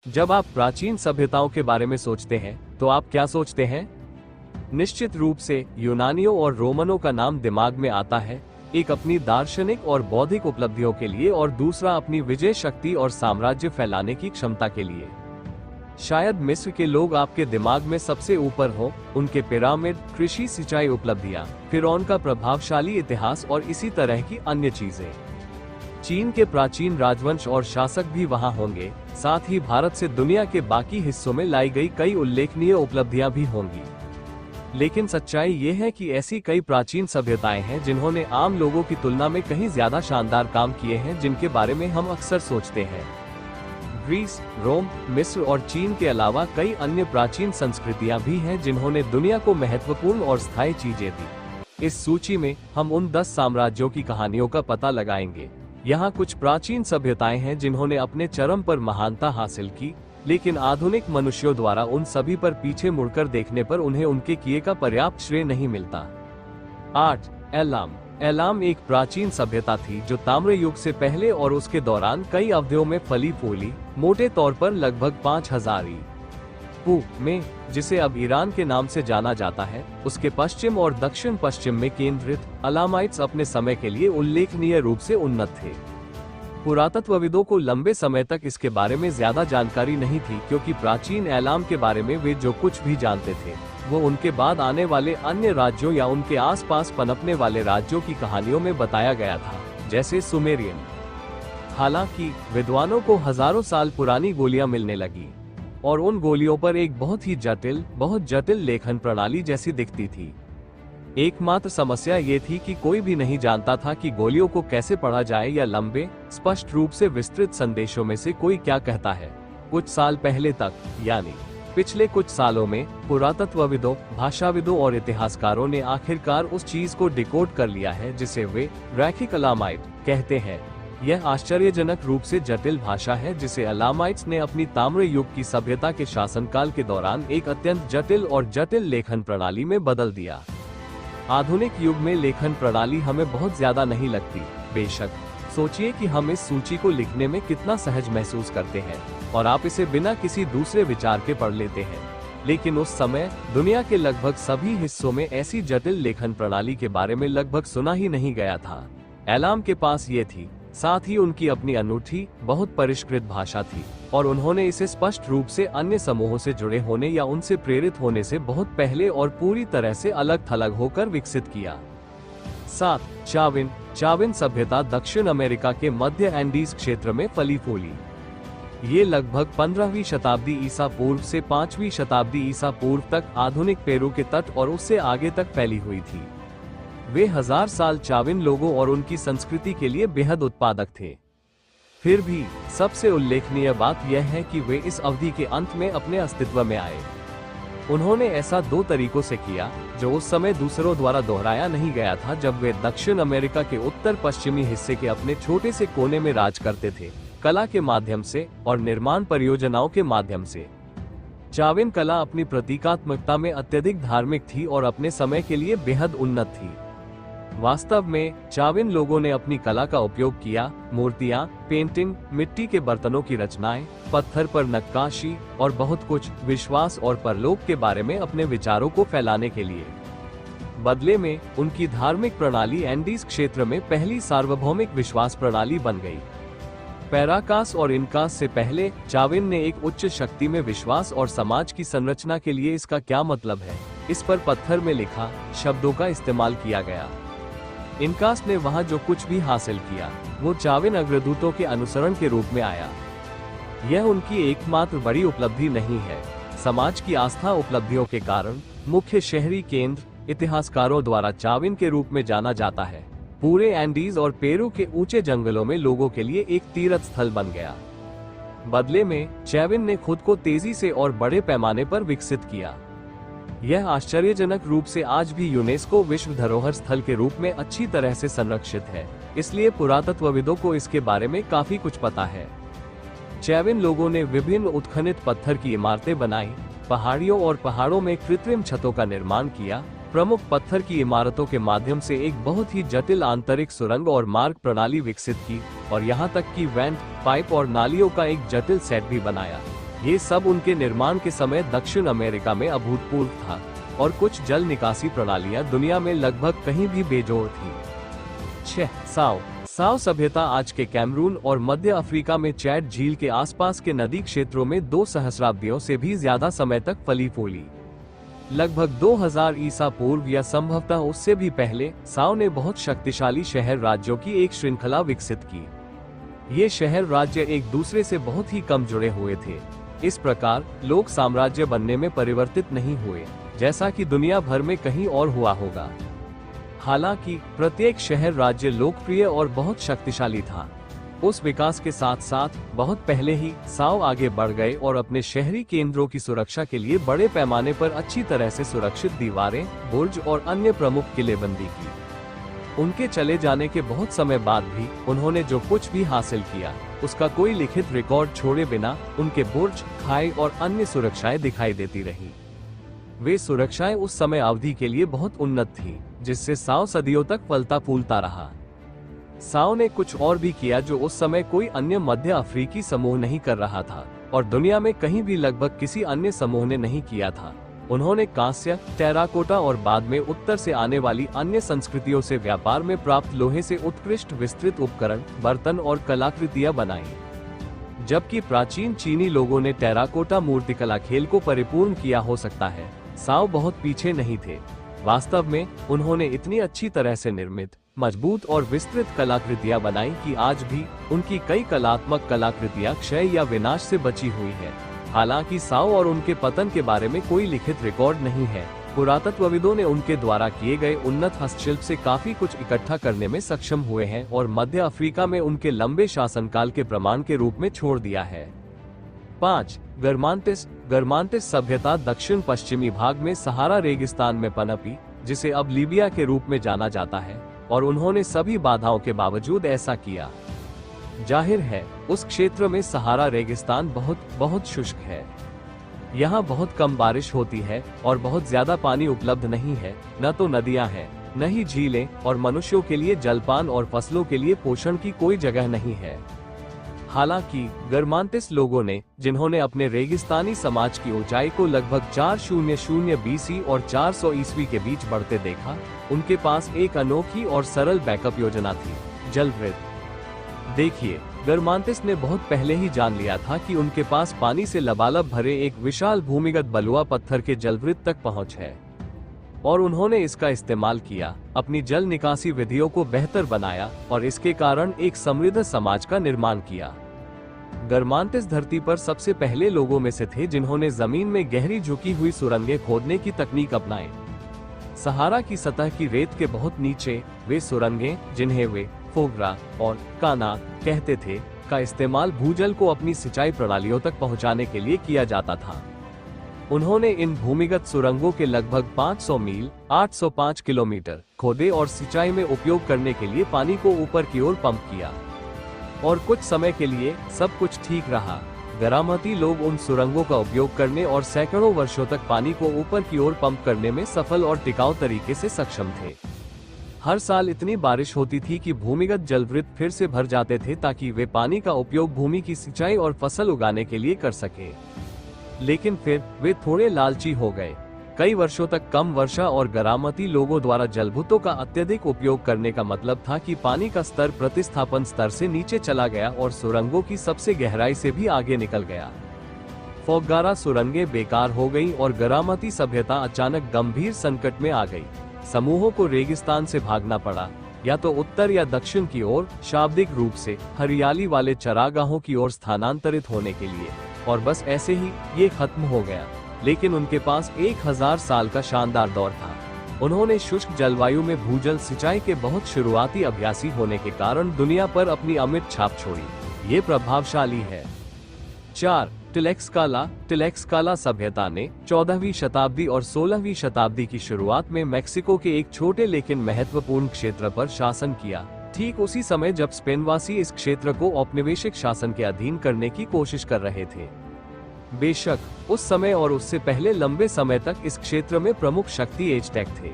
जब आप प्राचीन सभ्यताओं के बारे में सोचते हैं तो आप क्या सोचते हैं? निश्चित रूप से यूनानियों और रोमनों का नाम दिमाग में आता है, एक अपनी दार्शनिक और बौद्धिक उपलब्धियों के लिए और दूसरा अपनी विजय शक्ति और साम्राज्य फैलाने की क्षमता के लिए। शायद मिस्र के लोग आपके दिमाग में सबसे ऊपर हो, उनके पिरामिड, कृषि सिंचाई उपलब्धियां, फिरौन का प्रभावशाली इतिहास और इसी तरह की अन्य चीजें। चीन के प्राचीन राजवंश और शासक भी वहां होंगे, साथ ही भारत से दुनिया के बाकी हिस्सों में लाई गई कई उल्लेखनीय उपलब्धियां भी होंगी। लेकिन सच्चाई ये है कि ऐसी कई प्राचीन सभ्यताएं हैं जिन्होंने आम लोगों की तुलना में कहीं ज्यादा शानदार काम किए हैं, जिनके बारे में हम अक्सर सोचते हैं। ग्रीस, रोम, मिस्र और चीन के अलावा कई अन्य प्राचीन संस्कृतियां भी हैं जिन्होंने दुनिया को महत्वपूर्ण और स्थायी चीजें दी। इस सूची में हम उन 10 साम्राज्यों की कहानियों का पता लगाएंगे। यहाँ कुछ प्राचीन सभ्यताएं हैं जिन्होंने अपने चरम पर महानता हासिल की, लेकिन आधुनिक मनुष्यों द्वारा उन सभी पर पीछे मुड़कर देखने पर उन्हें उनके किए का पर्याप्त श्रेय नहीं मिलता। 8. एलाम। एलाम एक प्राचीन सभ्यता थी जो ताम्र युग से पहले और उसके दौरान कई अवधियों में फली फूली, मोटे तौर पर लगभग 5000 पू में, जिसे अब ईरान के नाम से जाना जाता है, उसके पश्चिम और दक्षिण पश्चिम में केंद्रित अलामाइट्स अपने समय के लिए उल्लेखनीय रूप से उन्नत थे। पुरातत्वविदों को लंबे समय तक इसके बारे में ज्यादा जानकारी नहीं थी, क्योंकि प्राचीन एलाम के बारे में वे जो कुछ भी जानते थे वो उनके बाद आने वाले अन्य राज्यों या उनके आसपास पनपने वाले राज्यों की कहानियों में बताया गया था, जैसे सुमेरियन। हालांकि विद्वानों को हजारों साल पुरानी गोलियां मिलने लगी और उन गोलियों पर एक बहुत जटिल लेखन प्रणाली जैसी दिखती थी। एकमात्र समस्या ये थी कि कोई भी नहीं जानता था कि गोलियों को कैसे पढ़ा जाए या लंबे, स्पष्ट रूप से विस्तृत संदेशों में से कोई क्या कहता है। कुछ साल पहले तक, यानी पिछले कुछ सालों में, पुरातत्वविदों, भाषाविदों और इतिहासकारों ने आखिरकार उस चीज को डिकोड कर लिया है जिसे वे रैखिक अलामाइट कहते हैं। यह आश्चर्यजनक रूप से जटिल भाषा है जिसे अलामाइट्स ने अपनी ताम्र युग की सभ्यता के शासनकाल के दौरान एक अत्यंत जटिल लेखन प्रणाली में बदल दिया। आधुनिक युग में लेखन प्रणाली हमें बहुत ज्यादा नहीं लगती। बेशक, सोचिए कि हम इस सूची को लिखने में कितना सहज महसूस करते हैं और आप इसे बिना किसी दूसरे विचार के पढ़ लेते हैं। लेकिन उस समय दुनिया के लगभग सभी हिस्सों में ऐसी जटिल लेखन प्रणाली के बारे में लगभग सुना ही नहीं गया था। एलाम के पास ये थी, साथ ही उनकी अपनी अनूठी, बहुत परिष्कृत भाषा थी और उन्होंने इसे स्पष्ट रूप से अन्य समूहों से जुड़े होने या उनसे प्रेरित होने से बहुत पहले और पूरी तरह से अलग थलग होकर विकसित किया। 7. चाविन। चाविन सभ्यता दक्षिण अमेरिका के मध्य एंडीज क्षेत्र में फली फूली। ये लगभग 15वीं शताब्दी ईसा पूर्व से 5वीं शताब्दी ईसा पूर्व तक आधुनिक पेरू के तट और उससे आगे तक फैली हुई थी। वे 1000 साल चाविन लोगों और उनकी संस्कृति के लिए बेहद उत्पादक थे। फिर भी सबसे उल्लेखनीय बात यह है कि वे इस अवधि के अंत में अपने अस्तित्व में आए। उन्होंने ऐसा 2 तरीकों से किया जो उस समय दूसरों द्वारा दोहराया नहीं गया था जब वे दक्षिण अमेरिका के उत्तर पश्चिमी हिस्से के अपने छोटे से कोने में राज करते थे, कला के माध्यम से और निर्माण परियोजनाओं के माध्यम से। चाविन कला अपनी प्रतीकात्मकता में अत्यधिक धार्मिक थी और अपने समय के लिए बेहद उन्नत थी। वास्तव में चाविन लोगों ने अपनी कला का उपयोग किया मूर्तियां, पेंटिंग, मिट्टी के बर्तनों की रचनाएं, पत्थर पर नक्काशी और बहुत कुछ विश्वास और परलोक के बारे में अपने विचारों को फैलाने के लिए। बदले में उनकी धार्मिक प्रणाली एंडीज क्षेत्र में पहली सार्वभौमिक विश्वास प्रणाली बन गई। पैराकास और इनकास से पहले चाविन ने एक उच्च शक्ति में विश्वास और समाज की संरचना के लिए इसका क्या मतलब है, इस पर पत्थर में लिखा शब्दों का इस्तेमाल किया गया। इनकास ने वहां जो कुछ भी हासिल किया वो चाविन अग्रदूतों के अनुसरण के रूप में आया। यह उनकी एकमात्र बड़ी उपलब्धि नहीं है। समाज की आस्था उपलब्धियों के कारण मुख्य शहरी केंद्र इतिहासकारों द्वारा चाविन के रूप में जाना जाता है। पूरे एंडीज और पेरू के ऊंचे जंगलों में लोगों के लिए एक तीर्थ स्थल बन गया। बदले में चाविन ने खुद को तेजी से और बड़े पैमाने पर विकसित किया। यह आश्चर्यजनक रूप से आज भी यूनेस्को विश्व धरोहर स्थल के रूप में अच्छी तरह से संरक्षित है, इसलिए पुरातत्वविदों को इसके बारे में काफी कुछ पता है। चाविन लोगों ने विभिन्न उत्खनित पत्थर की इमारतें बनाई, पहाड़ियों और पहाड़ों में कृत्रिम छतों का निर्माण किया, प्रमुख पत्थर की इमारतों के माध्यम से एक बहुत ही जटिल आंतरिक सुरंग और मार्ग प्रणाली विकसित की और यहाँ तक कि वेंट, पाइप और नालियों का एक जटिल सेट भी बनाया। ये सब उनके निर्माण के समय दक्षिण अमेरिका में अभूतपूर्व था और कुछ जल निकासी प्रणालियां दुनिया में लगभग कहीं भी बेजोड़ थी। 6. साओ सभ्यता आज के कैमरून और मध्य अफ्रीका में चैड झील के आसपास के नदी क्षेत्रों में 2 सहस्राब्दियों से भी ज्यादा समय तक फली फूली। लगभग 2000 ईसा पूर्व या संभवतः उससे भी पहले साओ ने बहुत शक्तिशाली शहर राज्यों की एक श्रृंखला विकसित की। ये शहर राज्य एक दूसरे से बहुत ही कम जुड़े हुए थे। इस प्रकार लोग साम्राज्य बनने में परिवर्तित नहीं हुए, जैसा कि दुनिया भर में कहीं और हुआ होगा। हालांकि प्रत्येक शहर राज्य लोकप्रिय और बहुत शक्तिशाली था। उस विकास के साथ साथ बहुत पहले ही साओ आगे बढ़ गए और अपने शहरी केंद्रों की सुरक्षा के लिए बड़े पैमाने पर अच्छी तरह से सुरक्षित दीवारें, बुर्ज और अन्य प्रमुख किलेबंदी की। उनके चले जाने के बहुत समय बाद भी उन्होंने जो कुछ भी हासिल किया उसका कोई लिखित रिकॉर्ड छोड़े बिना उनके बुर्ज, खाई और अन्य सुरक्षाएं दिखाई देती रही। वे सुरक्षाएं उस समय अवधि के लिए बहुत उन्नत थी, जिससे साओ सदियों तक फलता फूलता रहा। साओ ने कुछ और भी किया जो उस समय कोई अन्य मध्य अफ्रीकी समूह नहीं कर रहा था और दुनिया में कहीं भी लगभग किसी अन्य समूह ने नहीं किया था। उन्होंने कांस्य, टेराकोटा और बाद में उत्तर से आने वाली अन्य संस्कृतियों से व्यापार में प्राप्त लोहे से उत्कृष्ट विस्तृत उपकरण, बर्तन और कलाकृतियां बनाई। जबकि प्राचीन चीनी लोगों ने टेराकोटा मूर्तिकला खेल को परिपूर्ण किया हो सकता है, साओ बहुत पीछे नहीं थे। वास्तव में उन्होंने इतनी अच्छी तरह से निर्मित, मजबूत और विस्तृत कलाकृतियां बनाई कि आज भी उनकी कई कलात्मक कलाकृतियां क्षय या विनाश से बची हुई है। हालांकि साओ और उनके पतन के बारे में कोई लिखित रिकॉर्ड नहीं है, पुरातत्वविदों ने उनके द्वारा किए गए उन्नत हस्तशिल्प से काफी कुछ इकट्ठा करने में सक्षम हुए हैं और मध्य अफ्रीका में उनके लंबे शासनकाल के प्रमाण के रूप में छोड़ दिया है। 5. गर्मांतिस सभ्यता दक्षिण पश्चिमी भाग में सहारा रेगिस्तान में पनपी, जिसे अब लीबिया के रूप में जाना जाता है, और उन्होंने सभी बाधाओं के बावजूद ऐसा किया। जाहिर है उस क्षेत्र में सहारा रेगिस्तान बहुत शुष्क है। यहाँ बहुत कम बारिश होती है और बहुत ज्यादा पानी उपलब्ध नहीं है, न तो नदियाँ हैं, न ही झीलें, और मनुष्यों के लिए जलपान और फसलों के लिए पोषण की कोई जगह नहीं है। हालांकि गर्मांतिस लोगों ने, जिन्होंने अपने रेगिस्तानी समाज की ऊंचाई को लगभग 400 BC और 400 ईस्वी के बीच बढ़ते देखा, उनके पास एक अनोखी और सरल बैकअप योजना थी, जलवृत। देखिए, गर्मांतिस ने बहुत पहले ही जान लिया था कि उनके पास पानी से लबालब भरे एक विशाल भूमिगत बलुआ पत्थर के जलवृत तक पहुंच है, और उन्होंने इसका इस्तेमाल किया, अपनी जल निकासी विधियों को बेहतर बनाया और इसके कारण एक समृद्ध समाज का निर्माण किया। गर्मांतिस धरती पर सबसे पहले लोगों में से थे जिन्होंने जमीन में गहरी झुकी हुई सुरंगें खोदने की तकनीक अपनाई। सहारा की सतह की रेत के बहुत नीचे वे सुरंगें, जिन्हें वे फोगरा और काना कहते थे, का इस्तेमाल भूजल को अपनी सिंचाई प्रणालियों तक पहुंचाने के लिए किया जाता था। उन्होंने इन भूमिगत सुरंगों के लगभग 500 मील 805 किलोमीटर खोदे और सिंचाई में उपयोग करने के लिए पानी को ऊपर की ओर पंप किया, और कुछ समय के लिए सब कुछ ठीक रहा। गरामती लोग उन सुरंगों का उपयोग करने और सैकड़ों वर्षों तक पानी को ऊपर की ओर पंप करने में सफल और टिकाऊ तरीके से सक्षम थे। हर साल इतनी बारिश होती थी कि भूमिगत जलवृत फिर से भर जाते थे ताकि वे पानी का उपयोग भूमि की सिंचाई और फसल उगाने के लिए कर सके। लेकिन फिर वे थोड़े लालची हो गए। कई वर्षों तक कम वर्षा और गरामती लोगों द्वारा जलभूतों का अत्यधिक उपयोग करने का मतलब था कि पानी का स्तर प्रतिस्थापन स्तर से नीचे चला गया और सुरंगों की सबसे गहराई से भी आगे निकल गया। फोगारा सुरंगें बेकार हो गईं और गरामती सभ्यता अचानक गंभीर संकट में आ गई। समूहों को रेगिस्तान से भागना पड़ा, या तो उत्तर या दक्षिण की ओर, शाब्दिक रूप से हरियाली वाले चरागाहों की ओर स्थानांतरित होने के लिए, और बस ऐसे ही ये खत्म हो गया। लेकिन उनके पास 1000 साल का शानदार दौर था। उन्होंने शुष्क जलवायु में भूजल सिंचाई के बहुत शुरुआती अभ्यासी होने के कारण दुनिया पर अपनी अमिट छाप छोड़ी। ये प्रभावशाली है। 4. टिलेक्सकाला सभ्यता ने 14वीं शताब्दी और 16वीं शताब्दी की शुरुआत में मेक्सिको के एक छोटे लेकिन महत्वपूर्ण क्षेत्र पर शासन किया, ठीक उसी समय जब स्पेनवासी इस क्षेत्र को औपनिवेशिक शासन के अधीन करने की कोशिश कर रहे थे। बेशक उस समय और उससे पहले लंबे समय तक इस क्षेत्र में प्रमुख शक्ति एज़टेक थे।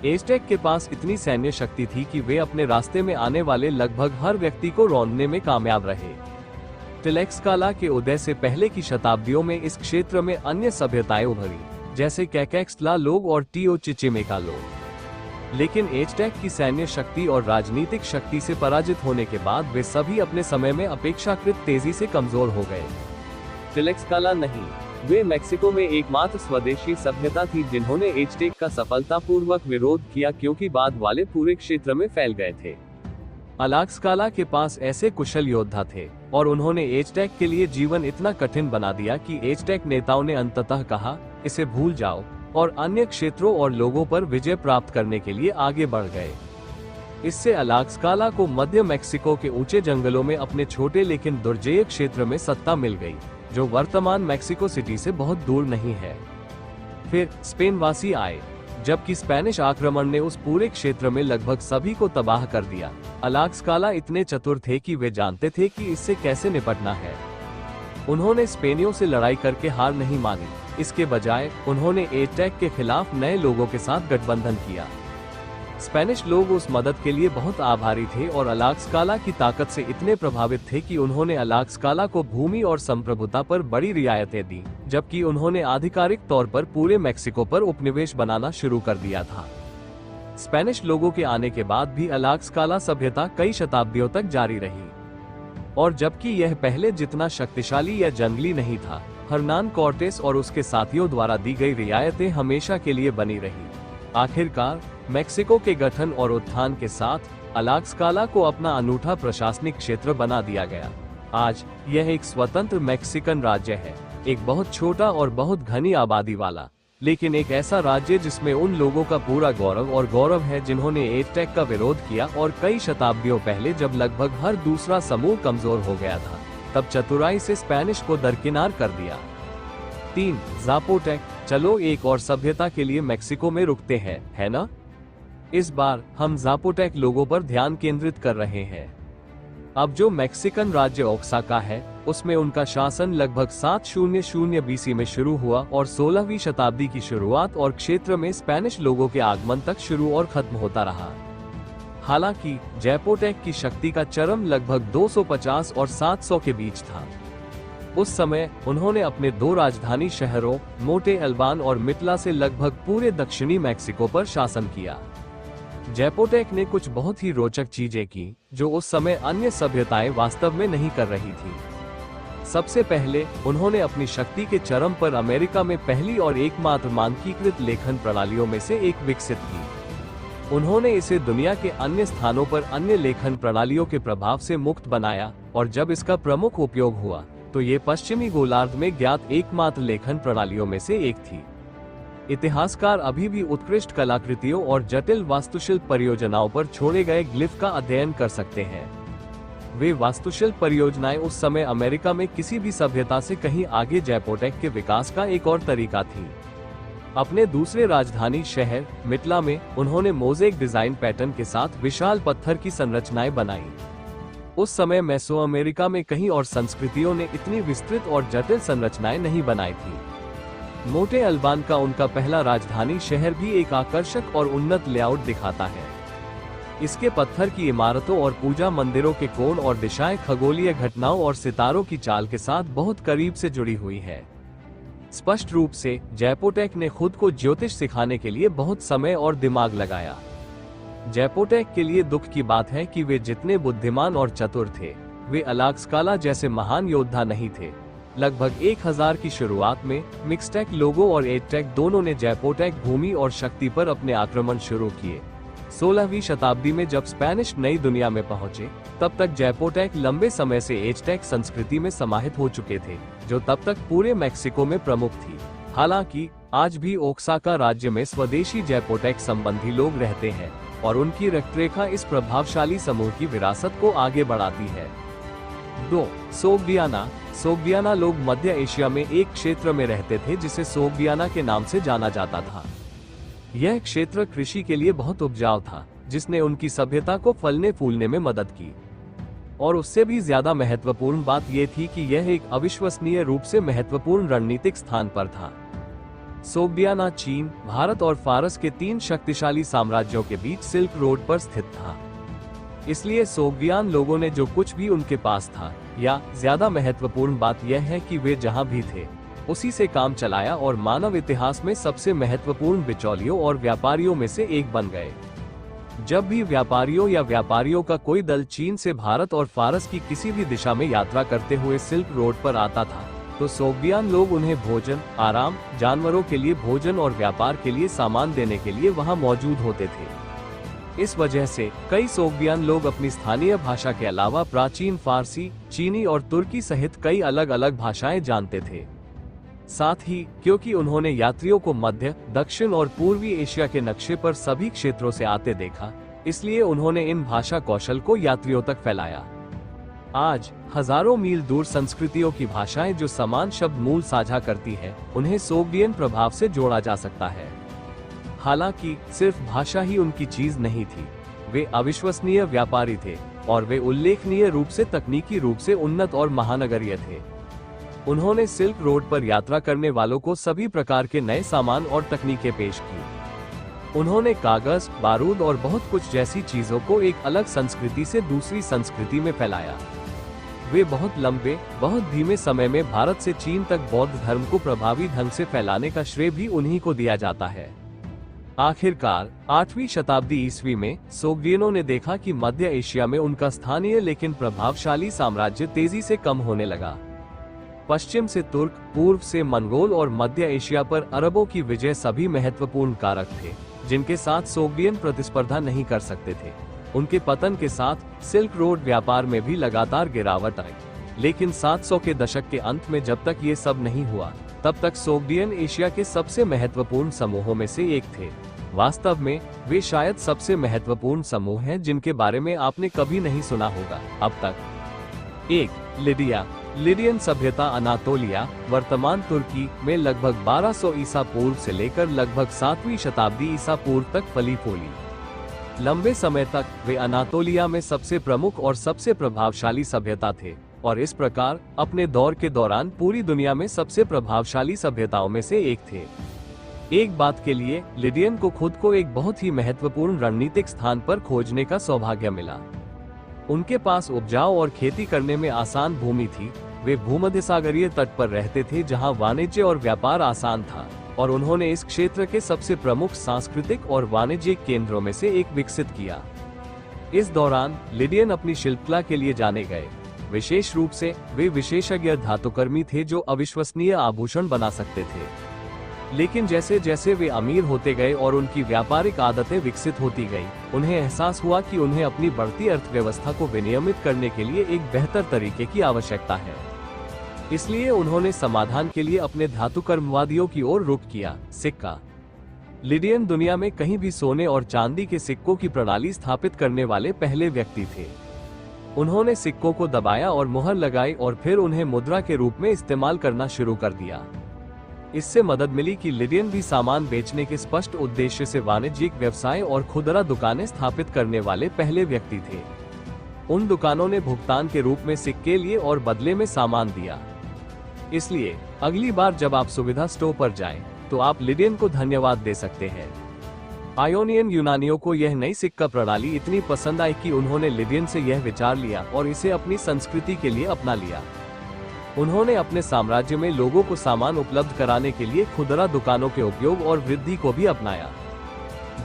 एज़टेक के पास इतनी सैन्य शक्ति थी कि वे अपने रास्ते में आने वाले लगभग हर व्यक्ति को रौंदने में कामयाब रहे। टिलेक्सकाला के उदय से पहले की शताब्दियों में इस क्षेत्र में अन्य सभ्यताएं उभरी, जैसे कैकैक्सला लोग और टिओचिचिमेका लोग। लेकिन एज़टेक की सैन्य शक्ति और राजनीतिक शक्ति से पराजित होने के बाद वे सभी अपने समय में अपेक्षाकृत तेजी से कमजोर हो गए। टिलेक्सकाला नहीं, वे मेक्सिको में एकमात्र स्वदेशी सभ्यता थी जिन्होंने एज़टेक का सफलतापूर्वक विरोध किया, क्योंकि बाद वाले पूरे क्षेत्र में फैल गए थे। अलास्काला के पास ऐसे कुशल योद्धा थे और उन्होंने एज़टेक के लिए जीवन इतना कठिन बना दिया कि एज़टेक नेताओं ने अंततः कहा, इसे भूल जाओ, और अन्य क्षेत्रों और लोगों पर विजय प्राप्त करने के लिए आगे बढ़ गए। इससे अलास्काला को मध्य मेक्सिको के ऊंचे जंगलों में अपने छोटे लेकिन दुर्जय क्षेत्र में सत्ता मिल गई, जो वर्तमान मेक्सिको सिटी से बहुत दूर नहीं है। फिर स्पेनवासी आए, जबकि स्पेनिश आक्रमण ने उस पूरे क्षेत्र में लगभग सभी को तबाह कर दिया। अलास्काला इतने चतुर थे कि वे जानते थे कि इससे कैसे निपटना है। उन्होंने स्पेनियों से लड़ाई करके हार नहीं मानी, इसके बजाय उन्होंने एज़टेक के खिलाफ नए लोगों के साथ गठबंधन किया। स्पेनिश लोग उस मदद के लिए बहुत आभारी थे और अलास्काला की ताकत से इतने प्रभावित थे कि उन्होंने अलास्काला को भूमि और संप्रभुता पर बड़ी रियायतें दी, जबकि उन्होंने आधिकारिक तौर पर पूरे मेक्सिको पर उपनिवेश बनाना शुरू कर दिया था। स्पेनिश लोगों के आने के बाद भी अलास्काला सभ्यता कई शताब्दियों तक जारी रही, और जबकि यह पहले जितना शक्तिशाली या जंगली नहीं था, हर्नान कॉर्टेस और उसके साथियों द्वारा दी गई रियायतें हमेशा के लिए बनी रही। आखिरकार मेक्सिको के गठन और उत्थान के साथ अलास्काला को अपना अनूठा प्रशासनिक क्षेत्र बना दिया गया। आज यह एक स्वतंत्र मेक्सिकन राज्य है, एक बहुत छोटा और बहुत घनी आबादी वाला, लेकिन एक ऐसा राज्य जिसमें उन लोगों का पूरा गौरव है जिन्होंने एज़टेक का विरोध किया, और कई शताब्दियों पहले जब लगभग हर दूसरा समूह कमजोर हो गया था, तब चतुराई से स्पेनिश को दरकिनार कर दिया। 3. ज़ापोटेक। चलो एक और सभ्यता के लिए मेक्सिको में रुकते हैं, है ना? इस बार हम ज़ापोटेक लोगों पर ध्यान केंद्रित कर रहे हैं। अब जो मेक्सिकन राज्य ओक्साका है, उसमें उनका शासन लगभग 700 बीसी में शुरू हुआ और 16वीं शताब्दी की शुरुआत और क्षेत्र में स्पेनिश लोगों के आगमन तक शुरू और खत्म होता रहा। हालांकि ज़ापोटेक की शक्ति का चरम लगभग 250 और 700 के बीच था। उस समय उन्होंने अपने 2 राजधानी शहरों मोटे अल्बान और मिटला से लगभग पूरे दक्षिणी मेक्सिको पर शासन किया। ज़ापोटेक ने कुछ बहुत ही रोचक चीजें की जो उस समय अन्य सभ्यताएं वास्तव में नहीं कर रही थी। सबसे पहले उन्होंने अपनी शक्ति के चरम पर अमेरिका में पहली और एकमात्र मानकीकृत लेखन प्रणालियों में से एक विकसित की। उन्होंने इसे दुनिया के अन्य स्थानों पर अन्य लेखन प्रणालियों के प्रभाव से मुक्त बनाया, और जब इसका प्रमुख उपयोग हुआ तो ये पश्चिमी गोलार्ध में ज्ञात एकमात्र लेखन प्रणालियों में से एक थी। इतिहासकार अभी भी उत्कृष्ट कलाकृतियों और जटिल वास्तुशिल्प परियोजनाओं पर छोड़े गए ग्लिफ का अध्ययन कर सकते हैं। वे वास्तुशिल्प परियोजनाएं उस समय अमेरिका में किसी भी सभ्यता से कहीं आगे ज़ापोटेक के विकास का एक और तरीका थी। अपने दूसरे राजधानी शहर मिटला में उन्होंने मोज़ेक डिजाइन पैटर्न के साथ विशाल पत्थर की संरचनाएं बनाई। उस समय मेसो अमेरिका में कहीं और संस्कृतियों ने इतनी विस्तृत और जटिल संरचनाएं नहीं बनाई थी। मोटे अल्बान का उनका पहला राजधानी शहर भी एक आकर्षक और उन्नत लेआउट दिखाता है। इसके पत्थर की इमारतों और पूजा मंदिरों के कोण और दिशाएं खगोलीय घटनाओं और सितारों की चाल के साथ बहुत करीब से जुड़ी हुई है। स्पष्ट रूप से ज़ापोटेक ने खुद को ज्योतिष सिखाने के लिए बहुत समय और दिमाग लगाया। ज़ापोटेक के लिए दुख की बात है कि वे जितने बुद्धिमान और चतुर थे, वे अलास्काला जैसे महान योद्धा नहीं थे। लगभग 1000 की शुरुआत में मिक्सटेक लोगों और एज़टेक दोनों ने ज़ापोटेक भूमि और शक्ति पर अपने आक्रमण शुरू किए। 16वीं शताब्दी में जब स्पेनिश नई दुनिया में पहुंचे, तब तक ज़ापोटेक लंबे समय से एज़टेक संस्कृति में समाहित हो चुके थे, जो तब तक पूरे मेक्सिको में प्रमुख थी। हालांकि आज भी ओक्साका राज्य में स्वदेशी ज़ापोटेक संबंधी लोग रहते हैं, और उनकी रक्तरेखा इस प्रभावशाली समूह की विरासत को आगे बढ़ाती है। 2. सोग्डियाना लोग मध्य एशिया में एक क्षेत्र में रहते थे जिसे सोग्डियाना के नाम से जाना जाता था। यह क्षेत्र कृषि के लिए बहुत उपजाऊ था, जिसने उनकी सभ्यता को फलने फूलने में मदद की। और उससे भी ज्यादा महत्वपूर्ण बात यह थी कि यह एक अविश्वसनीय रूप से महत्वपूर्ण रणनीतिक स्थान पर था। सोग्डियाना चीन, भारत और फारस के 3 शक्तिशाली साम्राज्यों के बीच सिल्क रोड पर स्थित था। इसलिए सोग्डियान लोगों ने जो कुछ भी उनके पास था, या ज्यादा महत्वपूर्ण बात यह है कि वे जहां भी थे उसी से काम चलाया और मानव इतिहास में सबसे महत्वपूर्ण बिचौलियों और व्यापारियों में से एक बन गए। जब भी व्यापारियों का कोई दल चीन से भारत और फारस की किसी भी दिशा में यात्रा करते हुए सिल्क रोड पर आता था, तो सोग्डियान लोग उन्हें भोजन, आराम, जानवरों के लिए भोजन और व्यापार के लिए सामान देने के लिए वहां मौजूद होते थे। इस वजह से कई सोग्डियान लोग अपनी स्थानीय भाषा के अलावा प्राचीन फारसी, चीनी और तुर्की सहित कई अलग अलग भाषाएं जानते थे। साथ ही क्योंकि उन्होंने यात्रियों को मध्य, दक्षिण और पूर्वी एशिया के नक्शे पर सभी क्षेत्रों से आते देखा, इसलिए उन्होंने इन भाषा कौशल को यात्रियों तक फैलाया। आज हजारों मील दूर संस्कृतियों की भाषाएं जो समान शब्द मूल साझा करती हैं, उन्हें सोग्डियन प्रभाव से जोड़ा जा सकता है। हालांकि सिर्फ भाषा ही उनकी चीज नहीं थी, वे अविश्वसनीय व्यापारी थे और वे उल्लेखनीय रूप से तकनीकी रूप से उन्नत और महानगरीय थे। उन्होंने सिल्क रोड पर यात्रा करने वालों को सभी प्रकार के नए सामान और तकनीकें पेश की। उन्होंने कागज, बारूद और बहुत कुछ जैसी चीजों को एक अलग संस्कृति से दूसरी संस्कृति में फैलाया। वे बहुत लंबे, बहुत धीमे समय में भारत से चीन तक बौद्ध धर्म को प्रभावी ढंग से फैलाने का श्रेय भी उन्हीं को दिया जाता है। आखिरकार 8वीं शताब्दी ईस्वी में सोग्डियनों ने देखा कि मध्य एशिया में उनका स्थानीय लेकिन प्रभावशाली साम्राज्य तेजी से कम होने लगा। पश्चिम से तुर्क, पूर्व से मंगोल और मध्य एशिया पर अरबों की विजय सभी महत्वपूर्ण कारक थे, जिनके साथ सोग्डियन प्रतिस्पर्धा नहीं कर सकते थे। उनके पतन के साथ सिल्क रोड व्यापार में भी लगातार गिरावट आई, लेकिन 700 के दशक के अंत में जब तक ये सब नहीं हुआ, तब तक सोग्डियन एशिया के सबसे महत्वपूर्ण समूहों में से एक थे। वास्तव में वे शायद सबसे महत्वपूर्ण समूह हैं जिनके बारे में आपने कभी नहीं सुना होगा अब तक। 1. लिडिया। लिडियन सभ्यता अनातोलिया, वर्तमान तुर्की में लगभग 1200 ईसा पूर्व से लेकर लगभग 7वीं शताब्दी ईसा पूर्व तक फली फूली। लंबे समय तक वे अनातोलिया में सबसे प्रमुख और सबसे प्रभावशाली सभ्यता थे और इस प्रकार अपने दौर के दौरान पूरी दुनिया में सबसे प्रभावशाली सभ्यताओं में से एक थे। एक बात के लिए लिडियन को खुद को एक बहुत ही महत्वपूर्ण रणनीतिक स्थान पर खोजने का सौभाग्य मिला। उनके पास उपजाऊ और खेती करने में आसान भूमि थी। वे भूमध्यसागरीय तट पर रहते थे जहां वाणिज्य और व्यापार आसान था, और उन्होंने इस क्षेत्र के सबसे प्रमुख सांस्कृतिक और वाणिज्यिक केंद्रों में से एक विकसित किया। इस दौरान लिडियन अपनी शिल्पकला के लिए जाने गए। विशेष रूप से वे विशेषज्ञ धातुकर्मी थे जो अविश्वसनीय आभूषण बना सकते थे। लेकिन जैसे जैसे वे अमीर होते गए और उनकी व्यापारिक आदतें विकसित होती गईं, उन्हें एहसास हुआ कि उन्हें अपनी बढ़ती अर्थव्यवस्था को विनियमित करने के लिए एक बेहतर तरीके की आवश्यकता है। इसलिए उन्होंने समाधान के लिए अपने धातुकर्मवादियों की ओर रुख किया। सिक्का। लिडियन दुनिया में कहीं भी सोने और चांदी के सिक्कों की प्रणाली स्थापित करने वाले पहले व्यक्ति थे। उन्होंने सिक्कों को दबाया और मुहर लगाई और फिर उन्हें मुद्रा के रूप में इस्तेमाल करना शुरू कर दिया। इससे मदद मिली कि लिडियन भी सामान बेचने के स्पष्ट उद्देश्य से वाणिज्यिक व्यवसाय और खुदरा दुकानें स्थापित करने वाले पहले व्यक्ति थे। उन दुकानों ने भुगतान के रूप में सिक्के लिए और बदले में सामान दिया। इसलिए अगली बार जब आप सुविधा स्टोर पर जाएं, तो आप लिडियन को धन्यवाद दे सकते हैं। आयोनियन यूनानियों को यह नई सिक्का प्रणाली इतनी पसंद आई कि उन्होंने लिडियन से यह विचार लिया और इसे अपनी संस्कृति के लिए अपना लिया। उन्होंने अपने साम्राज्य में लोगों को सामान उपलब्ध कराने के लिए खुदरा दुकानों के उपयोग और वृद्धि को भी अपनाया।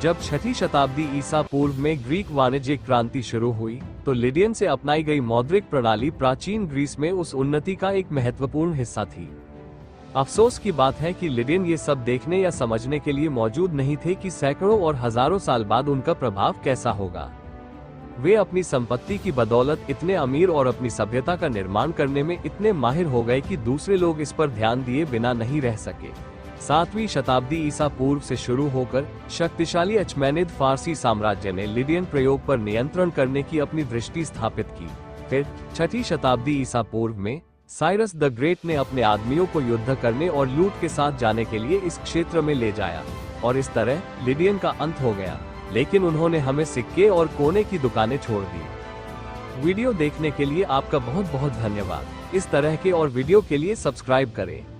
जब 6ठी शताब्दी ईसा पूर्व में ग्रीक वाणिज्यिक क्रांति शुरू हुई, तो लिडियन से अपनाई गई मौद्रिक प्रणाली प्राचीन ग्रीस में उस उन्नति का एक महत्वपूर्ण हिस्सा थी। अफसोस की बात है कि लिडियन ये सब देखने या समझने के लिए मौजूद नहीं थे कि सैकड़ों और हजारों साल बाद उनका प्रभाव कैसा होगा। वे अपनी संपत्ति की बदौलत इतने अमीर और अपनी सभ्यता का निर्माण करने में इतने माहिर हो गए कि दूसरे लोग इस पर ध्यान दिए बिना नहीं रह सके। 7वीं शताब्दी ईसा पूर्व से शुरू होकर शक्तिशाली अचमेनिद फारसी साम्राज्य ने लिडियन प्रयोग पर नियंत्रण करने की अपनी दृष्टि स्थापित की। फिर 6ठी शताब्दी ईसा पूर्व में साइरस द ग्रेट ने अपने आदमियों को युद्ध करने और लूट के साथ जाने के लिए इस क्षेत्र में ले जाया, और इस तरह लिडियन का अंत हो गया। लेकिन उन्होंने हमें सिक्के और कोने की दुकानें छोड़ दी। वीडियो देखने के लिए आपका बहुत बहुत धन्यवाद। इस तरह के और वीडियो के लिए सब्सक्राइब करें।